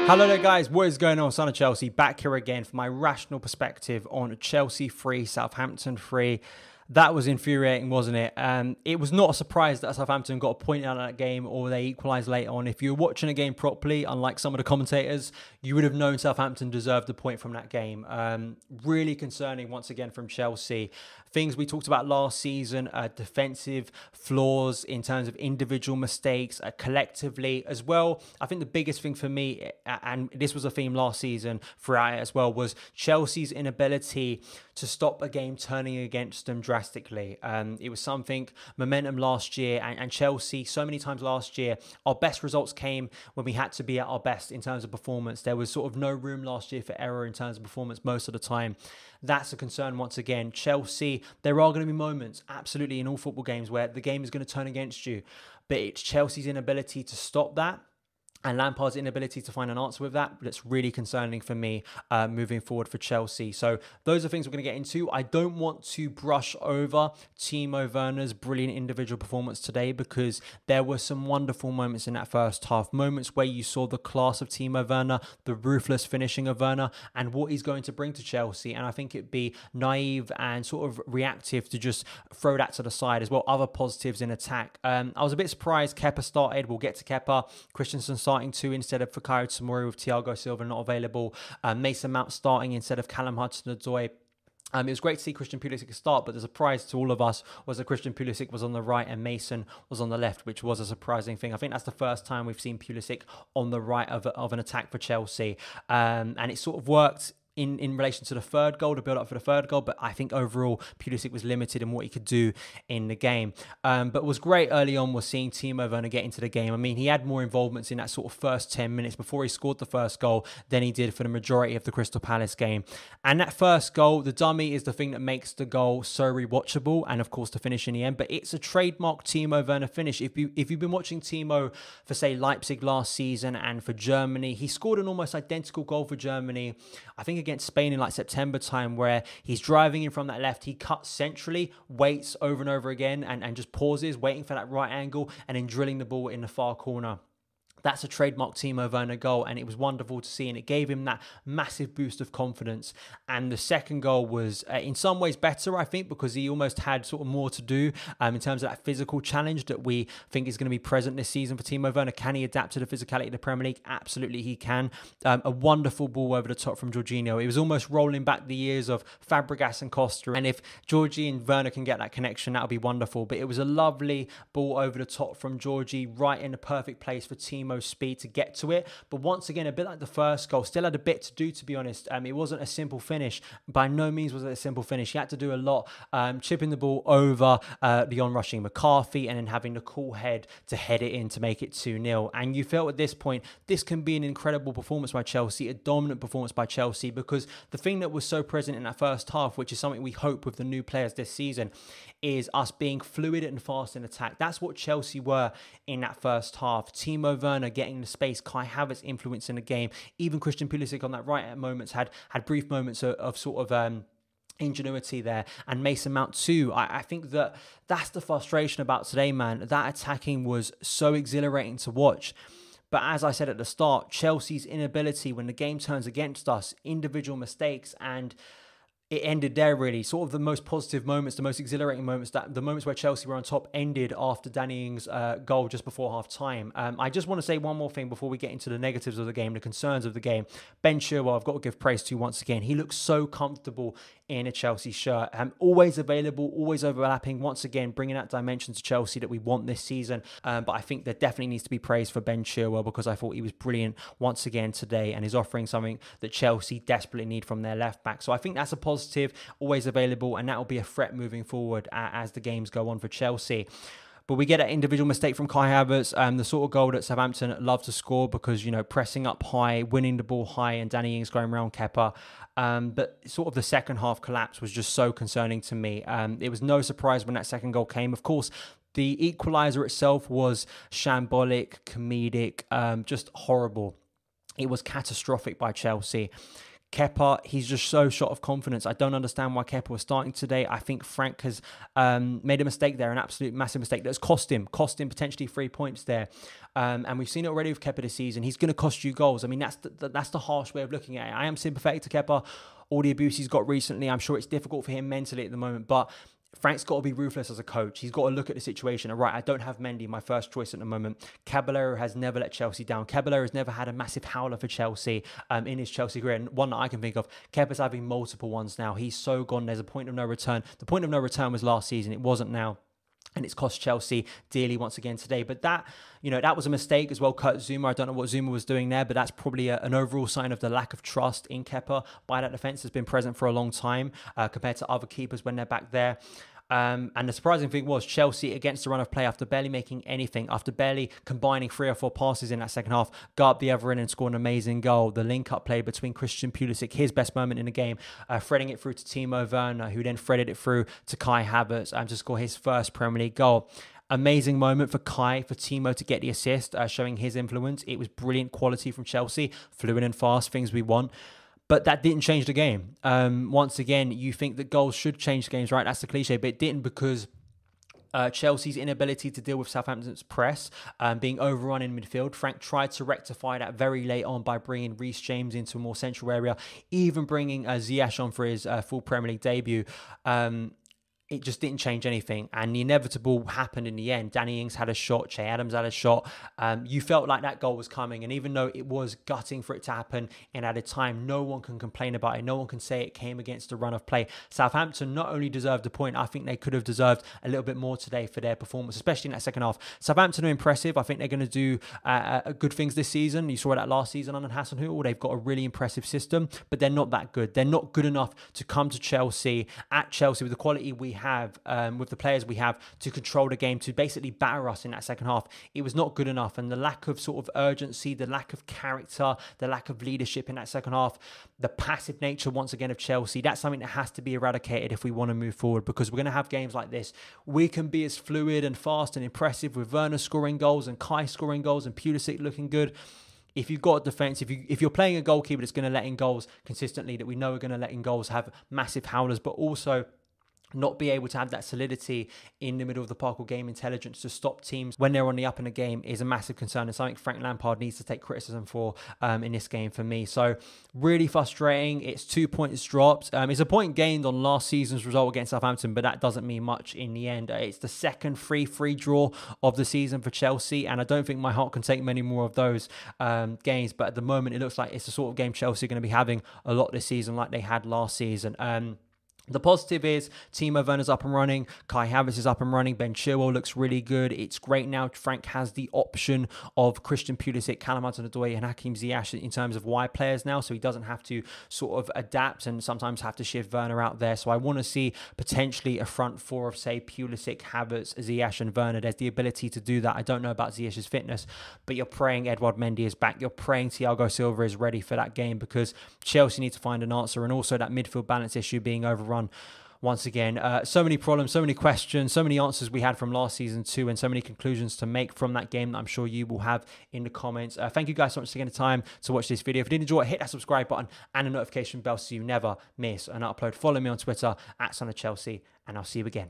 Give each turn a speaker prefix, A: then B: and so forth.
A: Hello there guys, what is going on? Son of Chelsea back here again for my rational perspective on Chelsea 3, Southampton 3. That was infuriating, wasn't it? It was not a surprise that Southampton got a point out of that game or they equalised late on. If you were watching a game properly, unlike some of the commentators, you would have known Southampton deserved a point from that game. Really concerning once again from Chelsea. Things we talked about last season, defensive flaws in terms of individual mistakes, collectively as well. I think the biggest thing for me, and this was a theme last season throughout it as well, was Chelsea's inability to stop a game turning against them drastically. It was something, momentum last year, and Chelsea, so many times last year, our best results came when we had to be at our best in terms of performance. There was sort of no room last year for error in terms of performance most of the time. That's a concern once again. Chelsea, there are going to be moments, absolutely, in all football games where the game is going to turn against you, but it's Chelsea's inability to stop that, and Lampard's inability to find an answer with that. That's really concerning for me moving forward for Chelsea. So those are things we're going to get into. I don't want to brush over Timo Werner's brilliant individual performance today because there were some wonderful moments in that first half. Moments where you saw the class of Timo Werner, the ruthless finishing of Werner, and what he's going to bring to Chelsea. And I think it'd be naive and sort of reactive to just throw that to the side as well. Other positives in attack. I was a bit surprised Kepa started. We'll get to Kepa. Christensen starting to instead of Fikayo Tomori with Thiago Silva not available. Mason Mount starting instead of Callum Hudson-Odoi. It was great to see Christian Pulisic start, but the surprise to all of us was that Christian Pulisic was on the right and Mason was on the left, which was a surprising thing. I think that's the first time we've seen Pulisic on the right of an attack for Chelsea. And it sort of worked in relation to the third goal, to build up for the third goal, but I think overall Pulisic was limited in what he could do in the game. But what was great early on was seeing Timo Werner get into the game. I mean, he had more involvements in that sort of first 10 minutes before he scored the first goal than he did for the majority of the Crystal Palace game. And that first goal, the dummy, is the thing that makes the goal so rewatchable, and of course the finish in the end. But it's a trademark Timo Werner finish. If you've been watching Timo for, say, Leipzig last season and for Germany, he scored an almost identical goal for Germany, I think against Spain in like September time, where he's driving in from that left, he cuts centrally, waits over and over again and just pauses, waiting for that right angle and then drilling the ball in the far corner. That's a trademark Timo Werner goal, and it was wonderful to see, and it gave him that massive boost of confidence. And the second goal was in some ways better, I think, because he almost had sort of more to do in terms of that physical challenge that we think is going to be present this season for Timo Werner. Can he adapt to the physicality of the Premier League? Absolutely he can. A wonderful ball over the top from Jorginho. It was almost rolling back the years of Fabregas and Costa, and if Georgie and Werner can get that connection, that'll be wonderful. But it was a lovely ball over the top from Georgie, right in the perfect place for Timo speed to get to it. But once again, a bit like the first goal, still had a bit to do, to be honest. It wasn't a simple finish. By no means was it a simple finish. He had to do a lot, chipping the ball over the onrushing McCarthy and then having the cool head to head it in to make it 2-0. And you felt at this point, this can be an incredible performance by Chelsea, a dominant performance by Chelsea, because the thing that was so present in that first half, which is something we hope with the new players this season, is us being fluid and fast in attack. That's what Chelsea were in that first half. Timo Werner getting the space, Kai Havertz influence in the game. Even Christian Pulisic on that right at moments had brief moments of sort of ingenuity there, and Mason Mount too. I think that's the frustration about today, man. That attacking was so exhilarating to watch. But as I said at the start, Chelsea's inability when the game turns against us, individual mistakes, and it ended there really. Sort of the most positive moments, the most exhilarating moments, the moments where Chelsea were on top ended after Danny Ings' goal just before half time. I just want to say one more thing before we get into the negatives of the game, the concerns of the game. Ben Chilwell, I've got to give praise to once again. He looks so comfortable in a Chelsea shirt. Always available, always overlapping. Once again, bringing that dimension to Chelsea that we want this season. But I think there definitely needs to be praise for Ben Chilwell, because I thought he was brilliant once again today and is offering something that Chelsea desperately need from their left back. So I think that's a positive, always available, and that will be a threat moving forward as the games go on for Chelsea. But we get an individual mistake from Kai Havertz, the sort of goal that Southampton love to score because, you know, pressing up high, winning the ball high, and Danny Ings going around Kepa. But sort of the second half collapse was just so concerning to me. It was no surprise when that second goal came. Of course, the equaliser itself was shambolic, comedic, just horrible. It was catastrophic by Chelsea. Kepa, he's just so short of confidence. I don't understand why Kepa was starting today. I think Frank has made a mistake there, an absolute massive mistake that's cost him potentially 3 points there. And we've seen it already with Kepa this season. He's going to cost you goals. I mean, that's the harsh way of looking at it. I am sympathetic to Kepa. All the abuse he's got recently, I'm sure it's difficult for him mentally at the moment, but Frank's got to be ruthless as a coach. He's got to look at the situation. All right, I don't have Mendy, my first choice at the moment. Caballero has never let Chelsea down. Caballero has never had a massive howler for Chelsea in his Chelsea career. And one that I can think of, Kepa's having multiple ones now. He's so gone. There's a point of no return. The point of no return was last season. It wasn't now. And it's cost Chelsea dearly once again today. But that, that was a mistake as well. Kurt Zouma, I don't know what Zouma was doing there, but that's probably an overall sign of the lack of trust in Kepa by that defence has been present for a long time compared to other keepers when they're back there. And the surprising thing was Chelsea against the run of play after barely making anything, after barely combining 3 or 4 passes in that second half, got up the other end and scored an amazing goal. The link-up play between Christian Pulisic, his best moment in the game, threading it through to Timo Werner, who then threaded it through to Kai Havertz to score his first Premier League goal. Amazing moment for Kai, for Timo to get the assist, showing his influence. It was brilliant quality from Chelsea, fluid and fast, things we want. But that didn't change the game. Once again, you think that goals should change games, right? That's the cliche, but it didn't because Chelsea's inability to deal with Southampton's press, being overrun in midfield. Frank tried to rectify that very late on by bringing Reece James into a more central area, even bringing Ziyech on for his full Premier League debut. It just didn't change anything. And the inevitable happened in the end. Danny Ings had a shot. Che Adams had a shot. You felt like that goal was coming. And even though it was gutting for it to happen and at a time, no one can complain about it. No one can say it came against the run of play. Southampton not only deserved a point, I think they could have deserved a little bit more today for their performance, especially in that second half. Southampton are impressive. I think they're going to do good things this season. You saw that last season under Hasenhüttl. They've got a really impressive system, but they're not that good. They're not good enough to come to Chelsea, at Chelsea, with the quality we have, with the players we have, to control the game, to basically batter us in that second half. It was not good enough, and the lack of sort of urgency, the lack of character, the lack of leadership in that second half, the passive nature once again of Chelsea, that's something that has to be eradicated if we want to move forward, because we're going to have games like this. We can be as fluid and fast and impressive with Werner scoring goals and Kai scoring goals and Pulisic looking good. If you've got a defence, if you're playing a goalkeeper that's going to let in goals consistently, that we know are going to let in goals, have massive howlers, but also not be able to have that solidity in the middle of the park or game intelligence to stop teams when they're on the up in the game, is a massive concern, and something Frank Lampard needs to take criticism for in this game for me. So really frustrating. It's 2 points dropped. It's a point gained on last season's result against Southampton, but that doesn't mean much in the end. It's the second 3-3 draw of the season for Chelsea, and I don't think my heart can take many more of those games, but at the moment it looks like it's the sort of game Chelsea are going to be having a lot this season like they had last season. The positive is Timo Werner's up and running. Kai Havertz is up and running. Ben Chilwell looks really good. It's great now. Frank has the option of Christian Pulisic, Callum Hudson-Odoi and Hakim Ziyech in terms of wide players now, so he doesn't have to sort of adapt and sometimes have to shift Werner out there. So I want to see potentially a front four of, say, Pulisic, Havertz, Ziyech and Werner. There's the ability to do that. I don't know about Ziyech's fitness, but you're praying Edouard Mendy is back. You're praying Thiago Silva is ready for that game, because Chelsea need to find an answer, and also that midfield balance issue being overrun once again. So many problems, so many questions, so many answers we had from last season too, and so many conclusions to make from that game that I'm sure you will have in the comments. Thank you guys so much for taking the time to watch this video. If you did enjoy it, hit that subscribe button and the notification bell so you never miss an upload. Follow me on Twitter @SonOfChelsea, and I'll see you again.